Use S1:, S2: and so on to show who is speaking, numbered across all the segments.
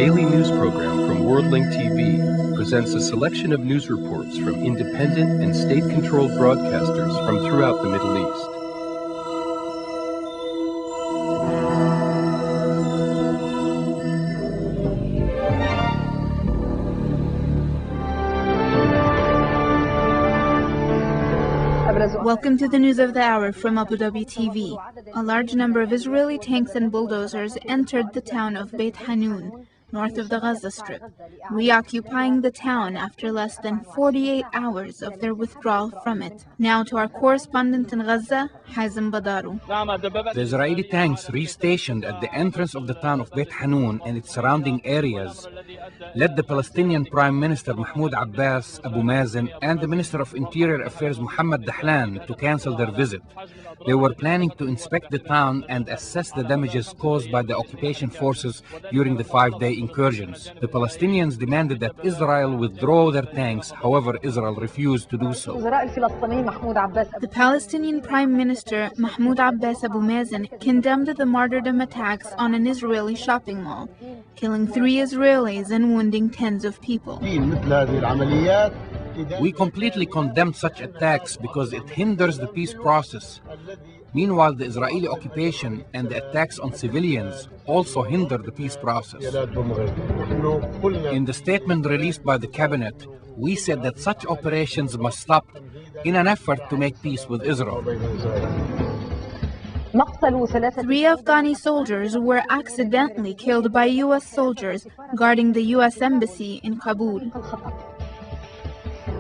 S1: daily news program from Worldlink TV presents a selection of news reports from independent and state-controlled broadcasters from throughout the Middle East.
S2: Welcome to the news of the hour from Abu Dhabi TV. A large number of Israeli tanks and bulldozers entered the town of Beit Hanun, north of the Gaza Strip, reoccupying the town after less than 48 hours of their withdrawal from it. Now to our correspondent in Gaza, Hazem Badaru.
S3: The Israeli tanks restationed at the entrance of the town of Beit Hanun and its surrounding areas led the Palestinian Prime Minister Mahmoud Abbas, Abu Mazen, and the Minister of Interior Affairs Mohammed Dahlan to cancel their visit. They were planning to inspect the town and assess the damages caused by the occupation forces during the 5-day incursions. The Palestinians demanded that Israel withdraw their tanks, however, Israel refused to do so.
S2: The Palestinian Prime Minister Mahmoud Abbas Abu Mazen condemned the martyrdom attacks on an Israeli shopping mall, killing 3 Israelis and wounding tens of people.
S3: We completely condemn such attacks because it hinders the peace process. Meanwhile, the Israeli occupation and the attacks on civilians also hinder the peace process. In the statement released by the cabinet, we said that such operations must stop in an effort to make peace with Israel.
S2: 3 Afghani soldiers were accidentally killed by U.S. soldiers guarding the U.S. Embassy in Kabul.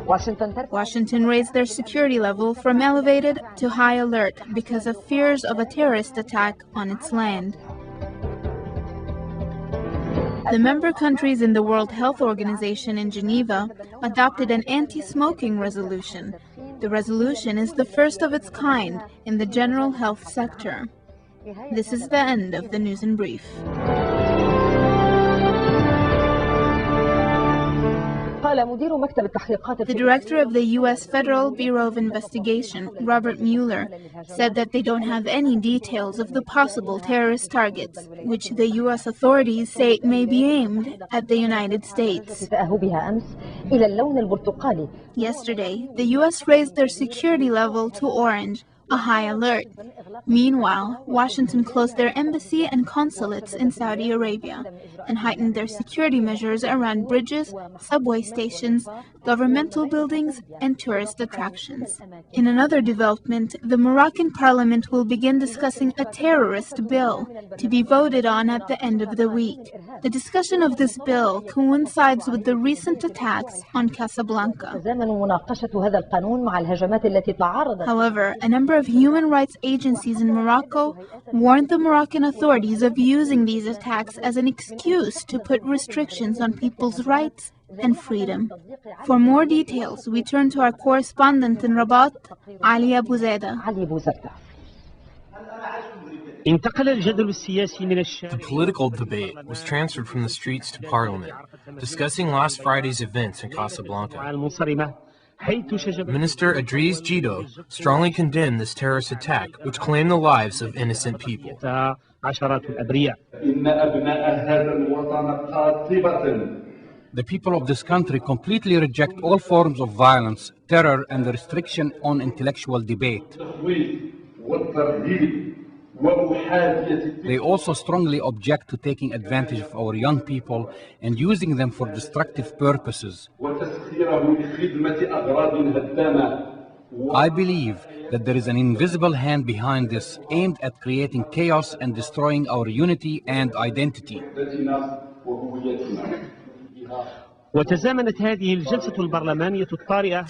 S2: Washington raised their security level from elevated to high alert because of fears of a terrorist attack on its land. The member countries in the World Health Organization in Geneva adopted an anti-smoking resolution. The resolution is the first of its kind in the general health sector. This is the end of the news in brief. The director of the U.S. Federal Bureau of Investigation, Robert Mueller, said that they don't have any details of the possible terrorist targets, which the U.S. authorities say may be aimed at the United States. Yesterday, the U.S. raised their security level to orange, a high alert. Meanwhile, Washington closed their embassy and consulates in Saudi Arabia and heightened their security measures around bridges, subway stations, governmental buildings, and tourist attractions. In another development, the Moroccan parliament will begin discussing a terrorist bill to be voted on at the end of the week. The discussion of this bill coincides with the recent attacks on Casablanca. However, a number of human rights agencies in Morocco warned the Moroccan authorities of using these attacks as an excuse to put restrictions on people's rights and freedom. For more details, we turn to our correspondent in Rabat, Ali Abu Zeda.
S4: The political debate was transferred from the streets to Parliament, discussing last Friday's events in Casablanca. Minister Idriss Jido strongly condemned this terrorist attack, which claimed the lives of innocent people.
S3: The people of this country completely reject all forms of violence, terror, and the restriction on intellectual debate. They also strongly object to taking advantage of our young people and using them for destructive purposes. I believe that there is an invisible hand behind this, aimed at creating chaos and destroying our unity and identity.
S4: The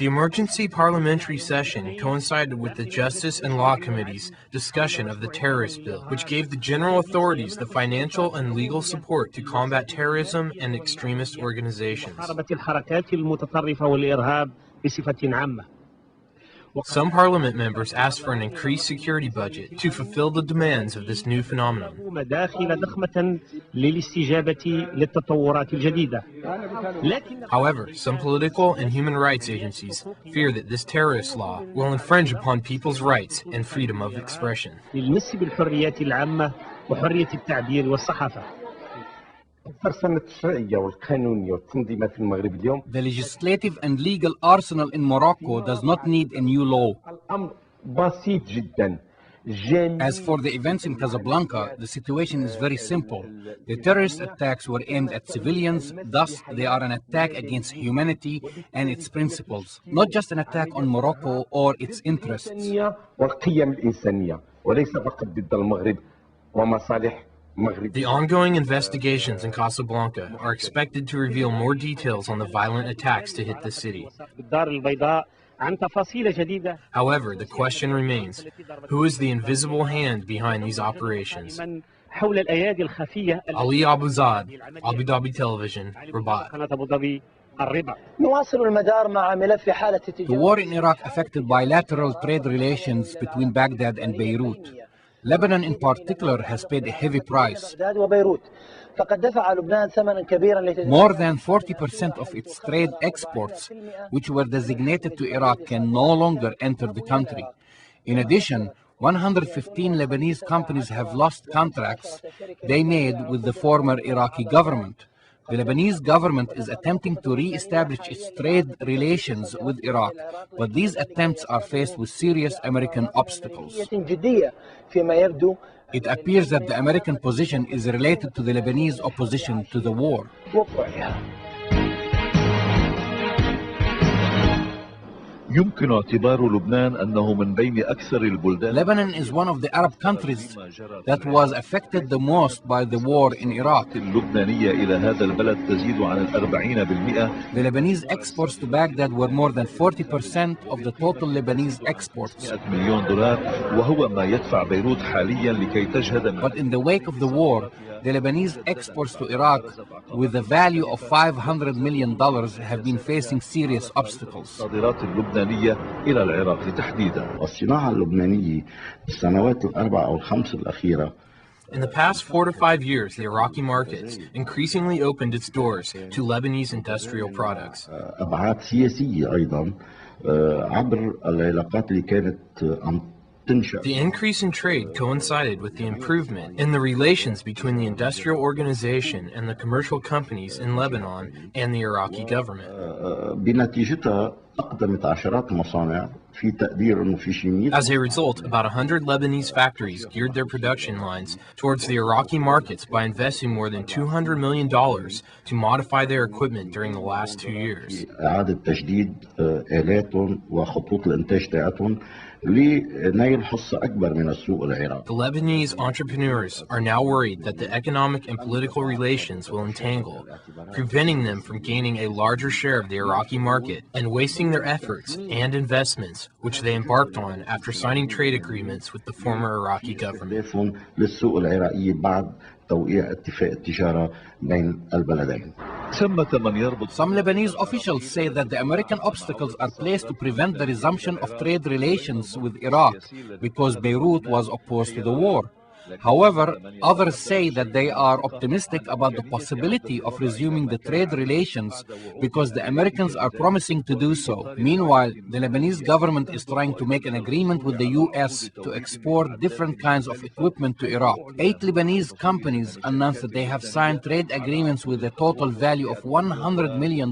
S4: emergency parliamentary session coincided with the Justice and Law Committee's discussion of the terrorist bill, which gave the general authorities the financial and legal support to combat terrorism and extremist organizations. Some parliament members asked for an increased security budget to fulfill the demands of this new phenomenon. However, some political and human rights agencies fear that this terrorist law will infringe upon people's rights and freedom of expression.
S5: الترسانة الشرعية والقانونية والتنظيمات في المغرب اليوم.
S3: The legislative and legal arsenal in Morocco does not need a new law.
S5: الأمر بسيط جدا.
S3: As for the events in Casablanca, the situation is very simple. The terrorist attacks were aimed at civilians, thus they are an attack against humanity and its principles, not just an attack on Morocco or its interests.
S5: والقيم الإنسانية وليس فقط ضد المغرب ومصالح مغرب.
S4: The ongoing investigations in Casablanca are expected to reveal more details on the violent attacks to hit the city. However, the question remains, who is the invisible hand behind these operations? Ali Abu Zaid, Abu Dhabi Television, Rabat.
S3: The war in Iraq affected bilateral trade relations between Baghdad and Beirut. Lebanon in particular has paid a heavy price. More than 40% of its trade exports, which were designated to Iraq, can no longer enter the country. In addition, 115 Lebanese companies have lost contracts they made with the former Iraqi government. The Lebanese government is attempting to re-establish its trade relations with Iraq, but these attempts are faced with serious American obstacles. It appears that the American position is related to the Lebanese opposition to the war.
S6: يمكن اعتبار لبنان أنه من بين أكثر البلدان.
S3: Lebanon is one of the Arab countries that was affected the most by the war in Iraq.
S6: اللبنانية إلى هذا البلد تزيد عن 40%.
S3: The Lebanese exports to Baghdad were more than 40% of the total Lebanese exports.
S6: $100 مليون وهو ما يدفع بيروت حاليا لكي تجهد.
S3: But in the wake of the war, the Lebanese exports to Iraq with a value of $500 million have been facing serious obstacles.
S6: الصادرات اللبنانية إلى العراق تحديدا.
S7: الصناعة اللبنانية بالسنوات الأربع أو الخمس الأخيرة.
S4: In the past 4 to 5 years, the Iraqi markets increasingly opened its doors to Lebanese industrial products.
S7: أبعاد سياسية أيضا عبر العلاقات اللي كانت
S4: The increase in trade coincided with the improvement in the relations between the industrial organization and the commercial companies in Lebanon and the Iraqi government.
S7: بنتيجتها أقدمت عشرات المصانع في تقدير إنه في شيء.
S4: As a result, about 100 Lebanese factories geared their production lines towards the Iraqi markets by investing more than $200 million to modify their equipment during the last 2 years.
S7: إعادة تجديد آلاتهم وخطوط الإنتاج تاعتهم لنيل حصة أكبر من السوق العراقي.
S4: The Lebanese entrepreneurs are now worried that the economic and political relations will entangle, preventing them from gaining a larger share of the Iraqi market and wasting their efforts and investments, which they embarked on after signing trade agreements with the former Iraqi government.
S7: للسوق العراقي بعد توقيع اتفاق التجارة بين البلدين.
S3: Some Lebanese officials say that the American obstacles are placed to prevent the resumption of trade relations with Iraq because Beirut was opposed to the war. However, others say that they are optimistic about the possibility of resuming the trade relations because the Americans are promising to do so. Meanwhile, the Lebanese government is trying to make an agreement with the US to export different kinds of equipment to Iraq. 8 Lebanese companies announced that they have signed trade agreements with a total value of $100 million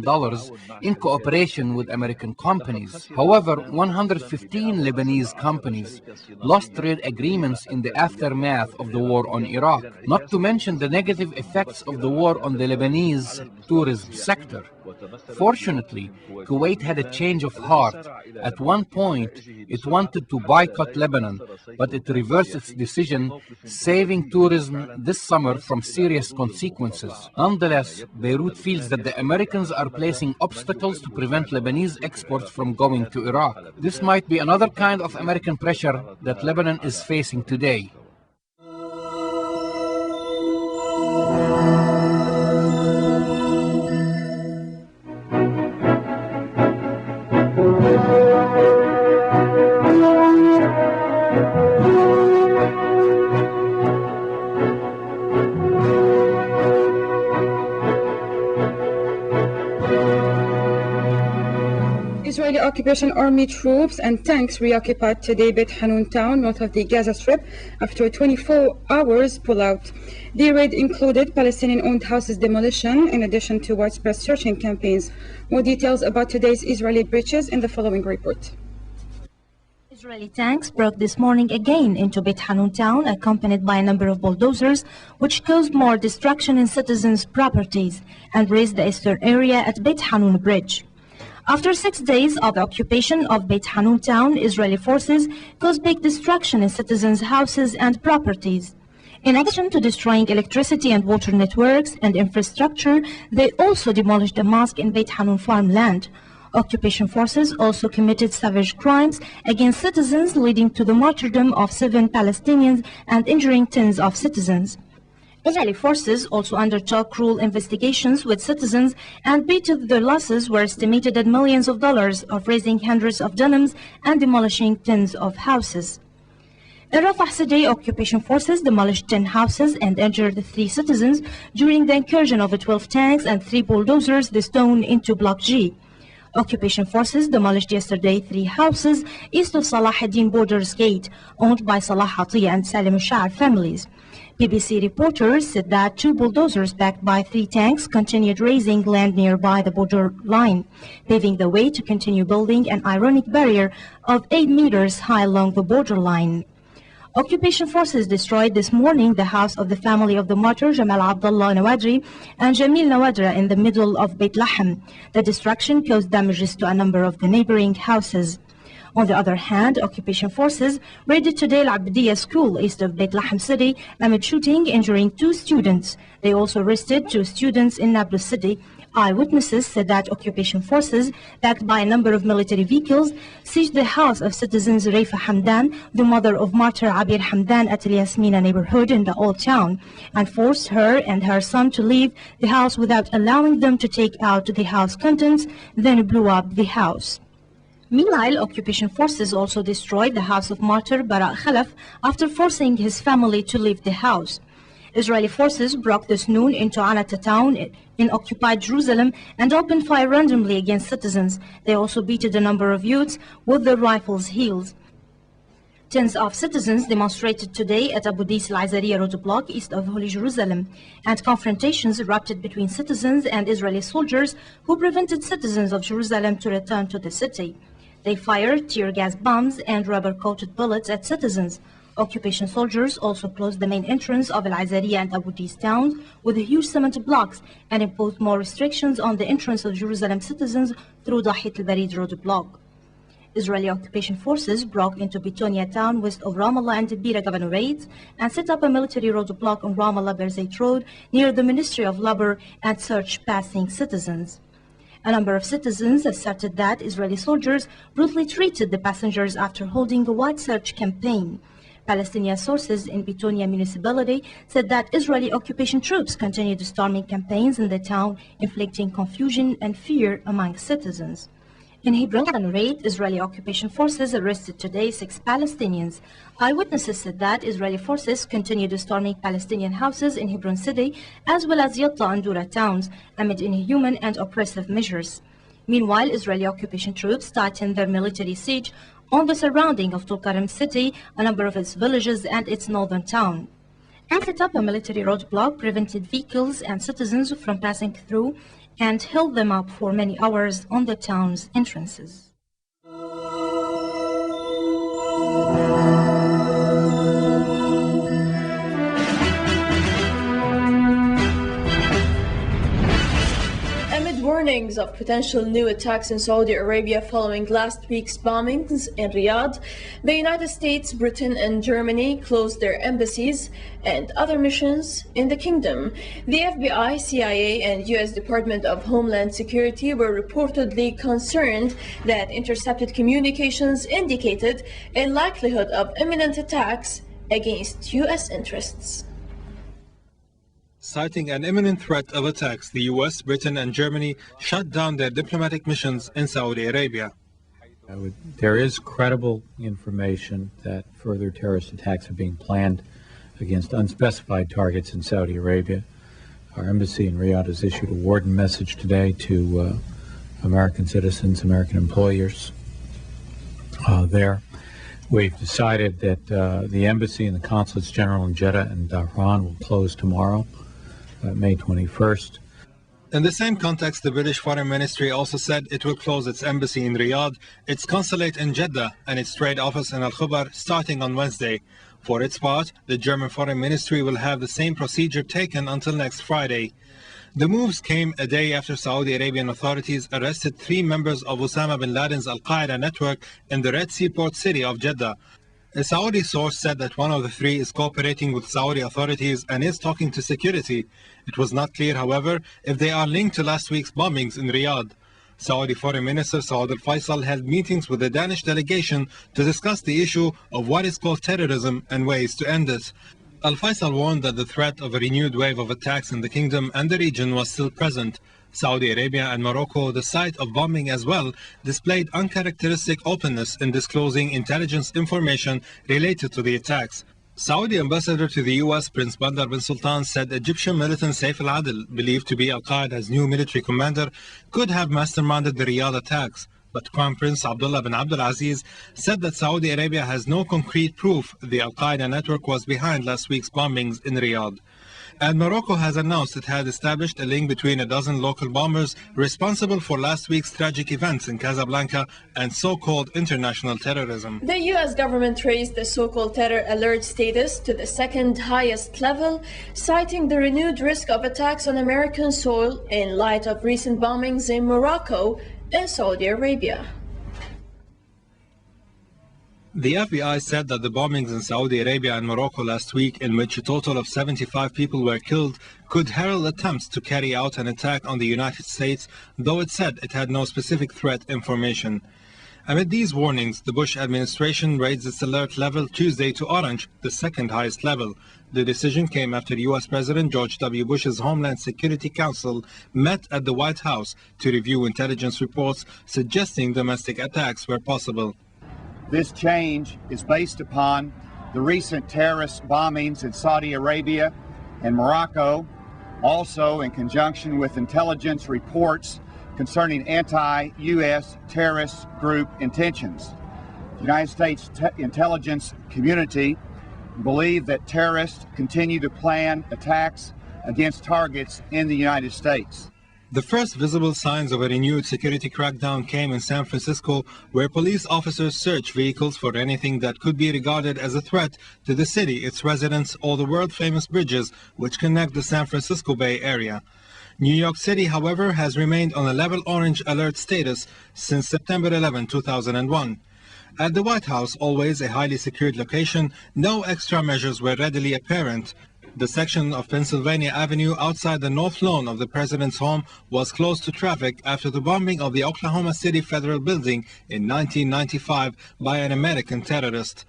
S3: in cooperation with American companies. However, 115 Lebanese companies lost trade agreements in the aftermath of the war on Iraq, not to mention the negative effects of the war on the Lebanese tourism sector. Fortunately, Kuwait had a change of heart. At one point, it wanted to boycott Lebanon, but it reversed its decision, saving tourism this summer from serious consequences. Nonetheless, Beirut feels that the Americans are placing obstacles to prevent Lebanese exports from going to Iraq. This might be another kind of American pressure that Lebanon is facing today.
S8: occupation army troops and tanks reoccupied today Beit Hanun town north of the Gaza Strip after a 24 hours pullout. The raid included Palestinian-owned houses demolition in addition to widespread searching campaigns. More details about today's Israeli breaches in the following report.
S9: Israeli tanks broke this morning again into Beit Hanun town, accompanied by a number of bulldozers, which caused more destruction in citizens' properties and razed the eastern area at Beit Hanun Bridge. After 6 days of the occupation of Beit Hanun town, Israeli forces caused big destruction in citizens' houses and properties. In addition to destroying electricity and water networks and infrastructure, they also demolished a mosque in Beit Hanun farmland. Occupation forces also committed savage crimes against citizens, leading to the martyrdom of 7 Palestinians and injuring tens of citizens. Israeli forces also undertook cruel investigations with citizens and beat their losses were estimated at millions of dollars, of raising hundreds of dirhams and demolishing tens of houses. In Rafah City, occupation forces demolished 10 houses and injured 3 citizens during the incursion of 12 tanks and 3 bulldozers, the stone into Block G. Occupation forces demolished yesterday 3 houses east of Salah ad-Din Borders Gate, owned by Salah Atiyah and Salim al-Sha'ar families. BBC reporters said that 2 bulldozers backed by 3 tanks continued raising land nearby the border line, paving the way to continue building an ironic barrier of 8 meters high along the borderline. Occupation forces destroyed this morning the house of the family of the martyr Jamal Abdullah Nawadri and Jamil Nawadra in the middle of Beit Lahem. The destruction caused damages to a number of the neighboring houses. On the other hand, occupation forces raided today Al-Abdiyah school east of Beit Lahem city amid shooting, injuring 2 students. They also arrested 2 students in Nablus city. Eyewitnesses said that occupation forces, backed by a number of military vehicles, seized the house of citizens Reifa Hamdan, the mother of martyr Abir Hamdan at Al Yasmina neighborhood in the Old Town, and forced her and her son to leave the house without allowing them to take out the house contents, then blew up the house. Meanwhile, occupation forces also destroyed the house of martyr Bara Khalaf after forcing his family to leave the house. Israeli forces broke this noon into Anata town in occupied Jerusalem and opened fire randomly against citizens. They also beated a number of youths with their rifles' heels. Tens of citizens demonstrated today at Abu Dis al-Azariya roadblock east of Holy Jerusalem, and confrontations erupted between citizens and Israeli soldiers who prevented citizens of Jerusalem to return to the city. They fired tear gas bombs and rubber-coated bullets at citizens. Occupation soldiers also closed the main entrance of Al-Azariya and Abu Dis towns with huge cement blocks and imposed more restrictions on the entrance of Jerusalem citizens through Dahit al-Barid roadblock. Israeli occupation forces broke into Bitonia town west of Ramallah and Bira governorates and set up a military roadblock on Ramallah Berzeit Road near the Ministry of Labor and searched passing citizens. A number of citizens asserted that Israeli soldiers brutally treated the passengers after holding a wide search campaign. Palestinian sources in Bitonia municipality said that Israeli occupation troops continued storming campaigns in the town, inflicting confusion and fear among citizens. In Hebron Governorate, Israeli occupation forces arrested today 6 Palestinians. Eyewitnesses said that Israeli forces continued storming Palestinian houses in Hebron city as well as Yatta and Dura towns amid inhuman and oppressive measures. Meanwhile, Israeli occupation troops tightened their military siege on the surrounding of Tulkarem city, a number of its villages and its northern town, and set up a military roadblock, prevented vehicles and citizens from passing through, and held them up for many hours on the town's entrances.
S10: Warnings of potential new attacks in Saudi Arabia following last week's bombings in Riyadh, the United States, Britain and Germany closed their embassies and other missions in the kingdom. The FBI, CIA and U.S. Department of Homeland Security were reportedly concerned that intercepted communications indicated a likelihood of imminent attacks against U.S. interests.
S11: Citing an imminent threat of attacks, the US, Britain and Germany shut down their diplomatic missions in Saudi Arabia.
S12: There is credible information that further terrorist attacks are being planned against unspecified targets in Saudi Arabia. Our embassy in Riyadh has issued a warning message today to American citizens, American employers, there. We've decided that the embassy and the consulates general in Jeddah and Dhahran will close tomorrow, May 21st.
S11: In the same context, the British Foreign Ministry also said it will close its embassy in Riyadh, its consulate in Jeddah, and its trade office in Al-Khubar starting on Wednesday. For its part, the German Foreign Ministry will have the same procedure taken until next Friday. The moves came a day after Saudi Arabian authorities arrested 3 members of Osama bin Laden's Al-Qaeda network in the Red Sea port city of Jeddah. A Saudi source said that one of the 3 is cooperating with Saudi authorities and is talking to security. It was not clear, however, if they are linked to last week's bombings in Riyadh. Saudi Foreign Minister Saud al-Faisal held meetings with the Danish delegation to discuss the issue of what is called terrorism and ways to end it. Al-Faisal warned that the threat of a renewed wave of attacks in the kingdom and the region was still present. Saudi Arabia and Morocco, the site of bombing as well, displayed uncharacteristic openness in disclosing intelligence information related to the attacks. Saudi ambassador to the U.S. Prince Bandar bin Sultan said Egyptian militant Saif al-Adil, believed to be Al-Qaeda's new military commander, could have masterminded the Riyadh attacks. But Crown Prince Abdullah bin Abdul Aziz said that Saudi Arabia has no concrete proof the Al-Qaeda network was behind last week's bombings in Riyadh. And Morocco has announced it had established a link between a dozen local bombers responsible for last week's tragic events in Casablanca and so-called international terrorism.
S10: The U.S. government raised the so-called terror alert status to the 2nd highest level, citing the renewed risk of attacks on American soil in light of recent bombings in Morocco and Saudi Arabia.
S11: The FBI said that the bombings in Saudi Arabia and Morocco last week, in which a total of 75 people were killed, could herald attempts to carry out an attack on the United States, though it said it had no specific threat information. Amid these warnings, the Bush administration raised its alert level Tuesday to orange, the 2nd highest level. The decision came after U.S. President George W. Bush's Homeland Security Council met at the White House to review intelligence reports suggesting domestic attacks were possible.
S13: This change is based upon the recent terrorist bombings in Saudi Arabia and Morocco, also in conjunction with intelligence reports concerning anti-U.S. terrorist group intentions. The United States intelligence community believe that terrorists continue to plan attacks against targets in the United States.
S11: The first visible signs of a renewed security crackdown came in San Francisco, where police officers searched vehicles for anything that could be regarded as a threat to the city, its residents, or the world-famous bridges which connect the San Francisco Bay Area. New York City, however, has remained on a level orange alert status since September 11, 2001. At the White House, always a highly secured location, no extra measures were readily apparent. The section of Pennsylvania Avenue outside the north lawn of the president's home was closed to traffic after the bombing of the Oklahoma City Federal Building in 1995 by an American terrorist.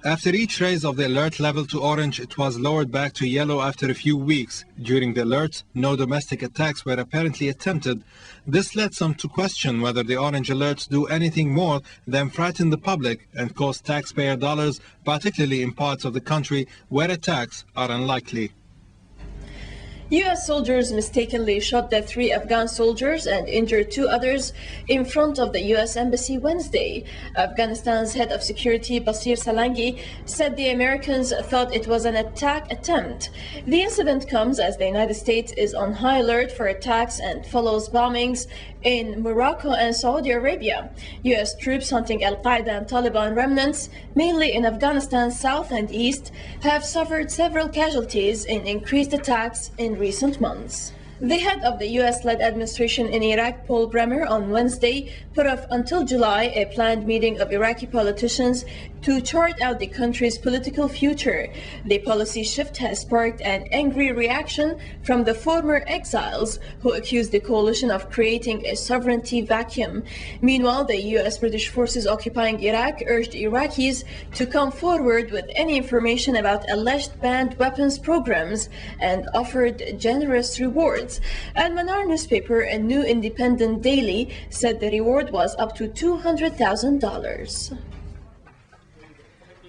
S11: After each raise of the alert level to orange, it was lowered back to yellow after a few weeks. During the alert, no domestic attacks were apparently attempted. This led some to question whether the orange alerts do anything more than frighten the public and cost taxpayer dollars, particularly in parts of the country where attacks are unlikely.
S10: U.S. soldiers mistakenly shot dead 3 Afghan soldiers and injured 2 others in front of the U.S. Embassy Wednesday. Afghanistan's head of security, Basir Salangi, said the Americans thought it was an attack attempt. The incident comes as the United States is on high alert for attacks and follows bombings in Morocco and Saudi Arabia. U.S. troops hunting Al-Qaeda and Taliban remnants, mainly in Afghanistan's south and east, have suffered several casualties in increased attacks in recent months. The head of the U.S.-led administration in Iraq, Paul Bremer, on Wednesday put off until July a planned meeting of Iraqi politicians to chart out the country's political future. The policy shift has sparked an angry reaction from the former exiles who accused the coalition of creating a sovereignty vacuum. Meanwhile, the U.S.-British forces occupying Iraq urged Iraqis to come forward with any information about alleged banned weapons programs and offered generous rewards. Al-Manar newspaper, a new independent daily, said the reward was up to $200,000.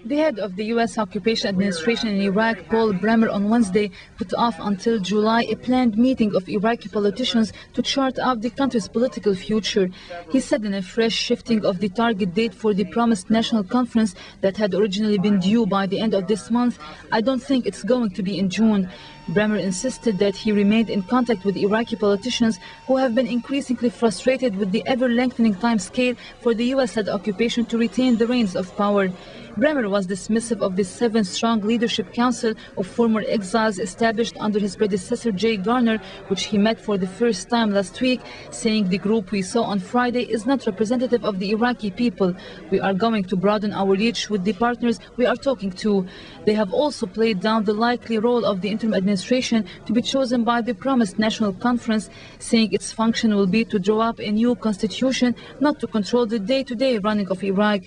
S14: The head of the U.S. Occupation Administration in Iraq, Paul Bremer, on Wednesday put off until July a planned meeting of Iraqi politicians to chart out the country's political future. He said in a fresh shifting of the target date for the promised national conference that had originally been due by the end of this month, "I don't think it's going to be in June." Bremer insisted that he remained in contact with Iraqi politicians who have been increasingly frustrated with the ever-lengthening time scale for the U.S.-led occupation to retain the reins of power. Bremer was dismissive of the 7-strong leadership council of former exiles established under his predecessor Jay Garner, which he met for the first time last week, saying the group we saw on Friday is not representative of the Iraqi people. "We are going to broaden our reach with the partners we are talking to." They have also played down the likely role of the interim administration to be chosen by the promised national conference, saying its function will be to draw up a new constitution, not to control the day-to-day running of Iraq.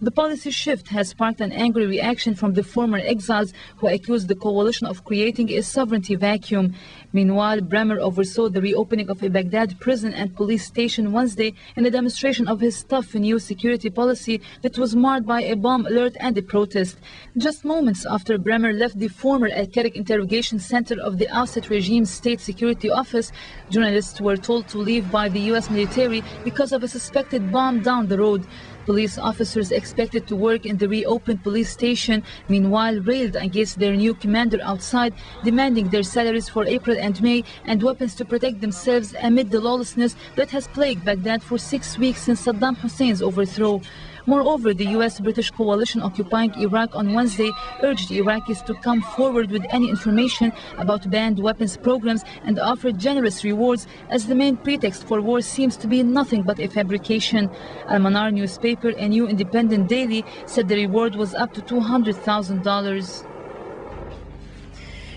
S14: The policy shift has sparked an angry reaction from the former exiles who accused the coalition of creating a sovereignty vacuum. Meanwhile, Bremer oversaw the reopening of a Baghdad prison and police station Wednesday in a demonstration of his tough new security policy that was marred by a bomb alert and a protest. Just moments after Bremer left the former Al-Karak interrogation center of the ousted regime's state security office, journalists were told to leave by the U.S. military because of a suspected bomb down the road. Police officers expected to work in the reopened police station, meanwhile railed against their new commander outside, demanding their salaries for April and May and weapons to protect themselves amid the lawlessness that has plagued Baghdad for 6 weeks since Saddam Hussein's overthrow. Moreover, the U.S.-British coalition occupying Iraq on Wednesday urged Iraqis to come forward with any information about banned weapons programs and offered generous rewards, as the main pretext for war seems to be nothing but a fabrication. Al-Manar newspaper, a new independent daily, said the reward was up to $200,000.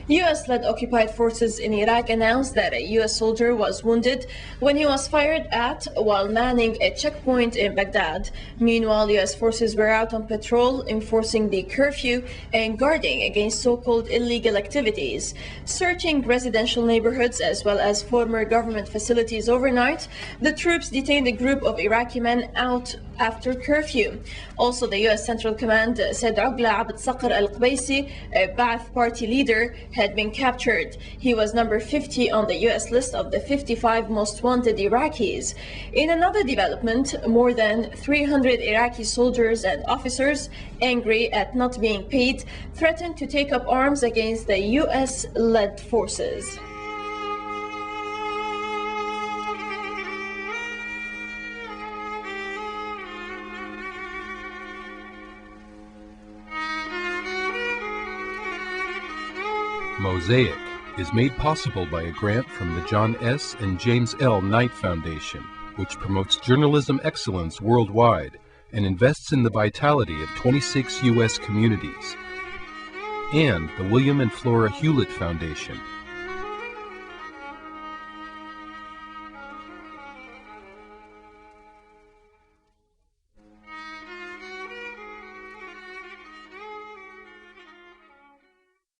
S10: U.S.-led occupied forces in Iraq announced that a U.S. soldier was wounded when he was fired at while manning a checkpoint in Baghdad. Meanwhile, U.S. forces were out on patrol, enforcing the curfew and guarding against so-called illegal activities. Searching residential neighborhoods as well as former government facilities overnight, the troops detained a group of Iraqi men out after curfew. Also, the U.S. Central Command said Uqla Abd Saqr al-Qubaisi, a Ba'ath party leader, had been captured. He was number 50 on the U.S. list of the 55 most wanted Iraqis. In another development, more than 300 Iraqi soldiers and officers, angry at not being paid, threatened to take up arms against the U.S.-led forces.
S1: Mosaic is made possible by a grant from the John S. and James L. Knight Foundation, which promotes journalism excellence worldwide and invests in the vitality of 26 U.S. communities, and the William and Flora Hewlett Foundation,